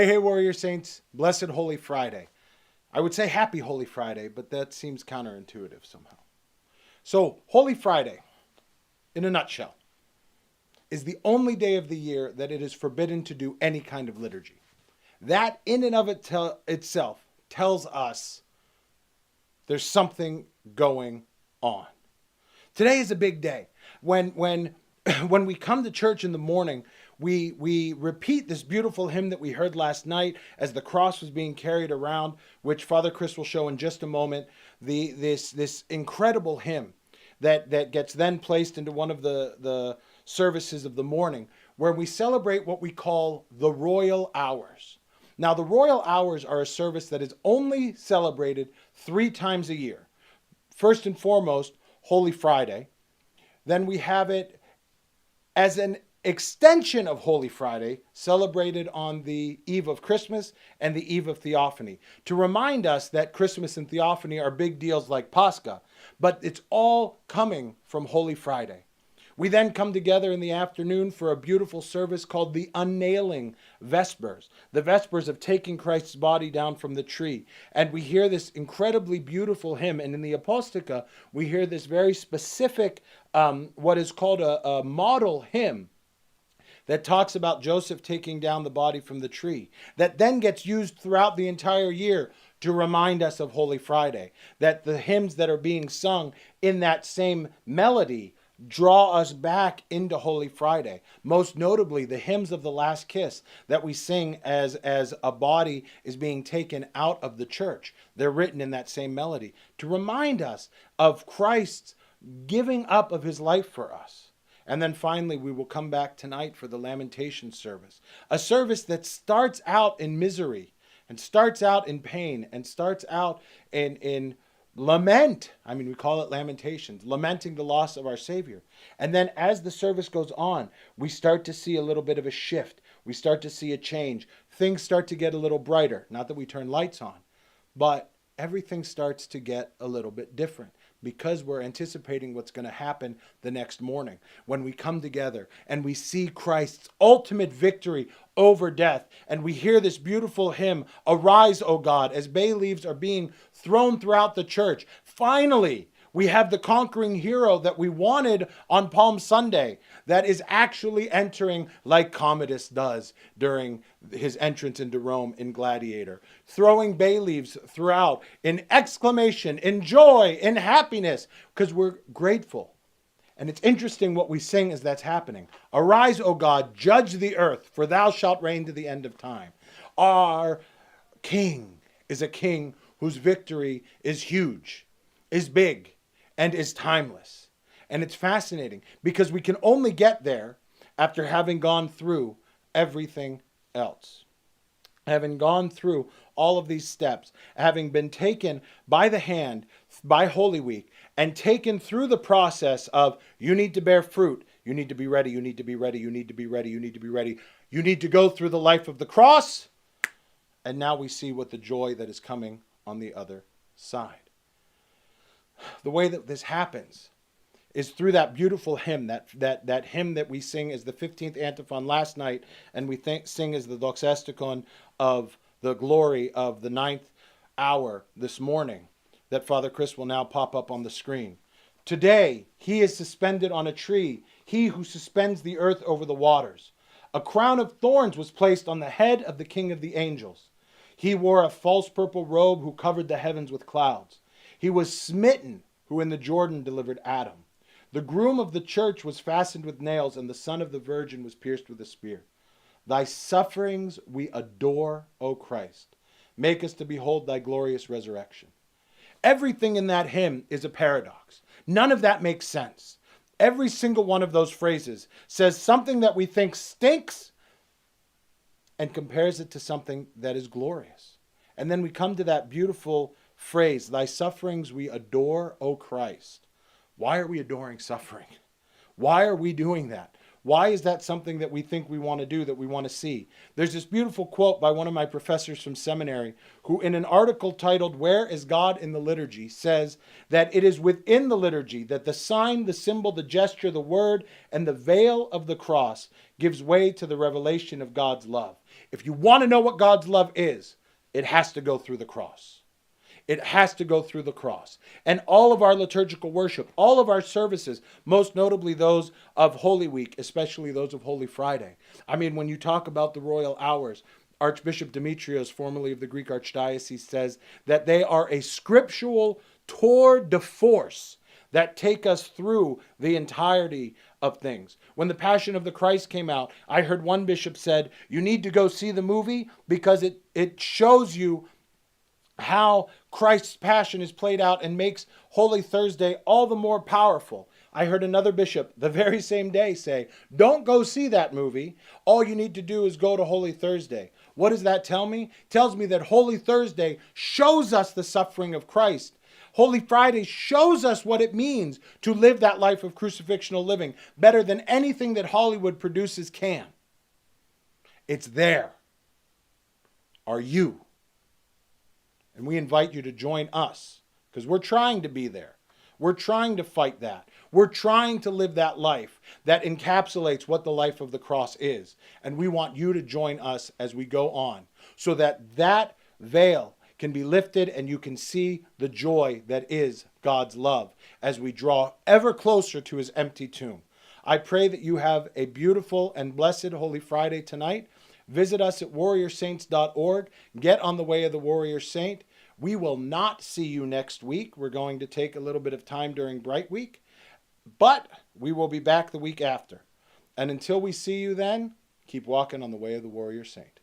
Hey, Warrior Saints. Blessed Holy Friday. I would say happy Holy Friday, but that seems counterintuitive somehow. So, Holy Friday, in a nutshell, is the only day of the year that it is forbidden to do any kind of liturgy. That, in and of itself, tells us there's something going on. Today is a big day. When when we come to church in the morning, we repeat this beautiful hymn that we heard last night as the cross was being carried around, which Father Chris will show in just a moment. This incredible hymn that gets then placed into one of the services of the morning, where we celebrate what we call the Royal Hours. Now, the Royal Hours are a service that is only celebrated 3 times a year. First and foremost, Holy Friday. Then we have it as an extension of Holy Friday, celebrated on the eve of Christmas and the eve of Theophany, to remind us that Christmas and Theophany are big deals like Pascha, but it's all coming from Holy Friday. We then come together in the afternoon for a beautiful service called the Unnailing Vespers, the Vespers of taking Christ's body down from the tree. And we hear this incredibly beautiful hymn. And in the Apostica, we hear this very specific, what is called a model hymn that talks about Joseph taking down the body from the tree, that then gets used throughout the entire year to remind us of Holy Friday, that the hymns that are being sung in that same melody draw us back into Holy Friday. Most notably, the hymns of the last kiss that we sing as a body is being taken out of the church. They're written in that same melody to remind us of Christ's giving up of his life for us. And then finally, we will come back tonight for the lamentation service, a service that starts out in misery and starts out in pain and starts out in lament. I mean, we call it lamentations, lamenting the loss of our Savior. And then as the service goes on, we start to see a little bit of a shift. We start to see a change. Things start to get a little brighter. Not that we turn lights on, but everything starts to get a little bit different, because we're anticipating what's going to happen the next morning when we come together and we see Christ's ultimate victory over death. And we hear this beautiful hymn, "Arise, O God," as bay leaves are being thrown throughout the church. Finally, we have the conquering hero that we wanted on Palm Sunday that is actually entering like Commodus does during his entrance into Rome in Gladiator, throwing bay leaves throughout in exclamation, in joy, in happiness, because we're grateful. And it's interesting what we sing as that's happening. "Arise, O God, judge the earth, for thou shalt reign to the end of time." Our King is a king whose victory is huge, is big, and is timeless. And it's fascinating because we can only get there after having gone through everything else. Having gone through all of these steps, having been taken by the hand by Holy Week and taken through the process of you need to bear fruit, you need to be ready, you need to be ready, you need to be ready, you need to be ready, you need to go through the life of the cross. And now we see what the joy that is coming on the other side. The way that this happens is through that beautiful hymn, that hymn that we sing as the 15th antiphon last night, and we sing as the doxasticon of the glory of the 9th hour this morning, that Father Chris will now pop up on the screen. Today, he is suspended on a tree, he who suspends the earth over the waters. A crown of thorns was placed on the head of the King of the angels. He wore a false purple robe who covered the heavens with clouds. He was smitten who in the Jordan delivered Adam. The groom of the church was fastened with nails, and the son of the virgin was pierced with a spear. Thy sufferings we adore, O Christ. Make us to behold thy glorious resurrection. Everything in that hymn is a paradox. None of that makes sense. Every single one of those phrases says something that we think stinks and compares it to something that is glorious. And then we come to that beautiful phrase, thy sufferings we adore, O Christ. Why are we adoring suffering? Why are we doing that? Why is that something that we think we want to do, that we want to see? There's this beautiful quote by one of my professors from seminary who, in an article titled, "Where is God in the Liturgy?" says that it is within the liturgy that the sign, the symbol, the gesture, the word, and the veil of the cross gives way to the revelation of God's love. If you want to know what God's love is, it has to go through the cross. It has to go through the cross. And all of our liturgical worship, all of our services, most notably those of Holy Week, especially those of Holy Friday. I mean, when you talk about the royal hours, Archbishop Demetrios, formerly of the Greek Archdiocese, says that they are a scriptural tour de force that take us through the entirety of things. When the Passion of the Christ came out, I heard one bishop said, you need to go see the movie because it shows you how Christ's passion is played out and makes Holy Thursday all the more powerful. I heard another bishop the very same day say, don't go see that movie. All you need to do is go to Holy Thursday. What does that tell me? It tells me that Holy Thursday shows us the suffering of Christ. Holy Friday shows us what it means to live that life of crucifixional living better than anything that Hollywood produces can. It's there. Are you? And we invite you to join us because we're trying to be there. We're trying to fight that. We're trying to live that life that encapsulates what the life of the cross is. And we want you to join us as we go on so that that veil can be lifted and you can see the joy that is God's love as we draw ever closer to his empty tomb. I pray that you have a beautiful and blessed Holy Friday tonight. Visit us at warriorsaints.org. Get on the way of the warrior saint. We will not see you next week. We're going to take a little bit of time during Bright Week, but we will be back the week after. And until we see you then, keep walking on the way of the warrior saint.